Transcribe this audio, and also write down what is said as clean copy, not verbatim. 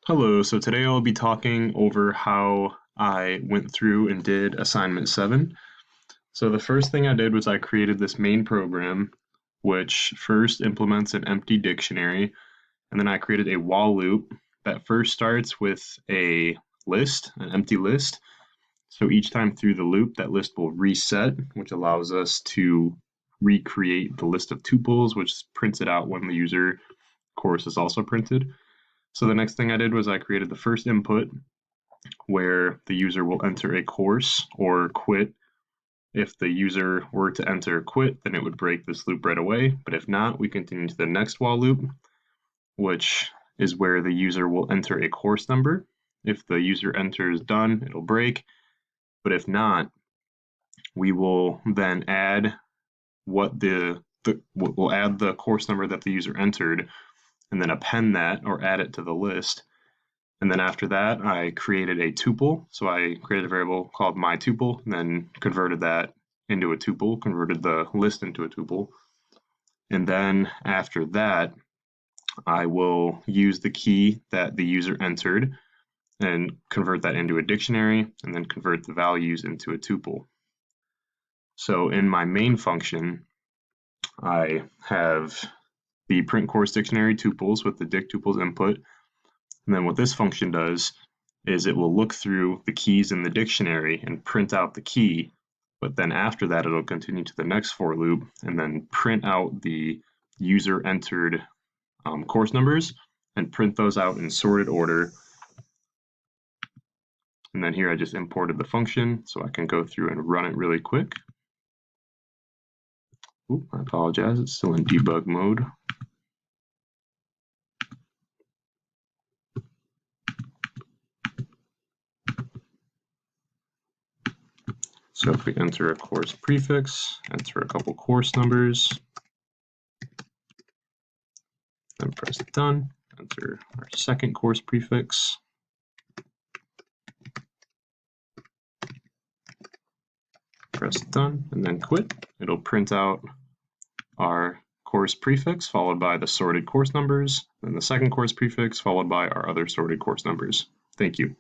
Hello, so today I'll be talking over how I went through and did assignment 7. So the first thing I did was I created this main program, which first implements an empty dictionary, and then I created a while loop that first starts with a list, an empty list. So each time through the loop, that list will reset, which allows us to recreate the list of tuples, which prints it out when the user course is also printed. So the next thing I did was I created the first input where the user will enter a course or quit. If the user were to enter quit, then it would break this loop right away. But if not, we continue to the next while loop, which is where the user will enter a course number. If the user enters done, it'll break. But if not, we will then add we'll add the course number that the user entered and then append that or add it to the list. And then after that, I created a tuple. So I created a variable called myTuple, and then converted that into a tuple, converted the list into a tuple. And then after that, I will use the key that the user entered and convert that into a dictionary, and then convert the values into a tuple. So in my main function, I have the print course dictionary tuples with the dict tuples input. And then what this function does is it will look through the keys in the dictionary and print out the key, but then after that it'll continue to the next for loop and then print out the user entered course numbers and print those out in sorted order. And then here I just imported the function so I can go through and run it really quick. Ooh, I apologize, it's still in debug mode. So if we enter a course prefix, enter a couple course numbers, then press done, enter our second course prefix, press done, and then quit. It'll print out our course prefix followed by the sorted course numbers, then the second course prefix followed by our other sorted course numbers. Thank you.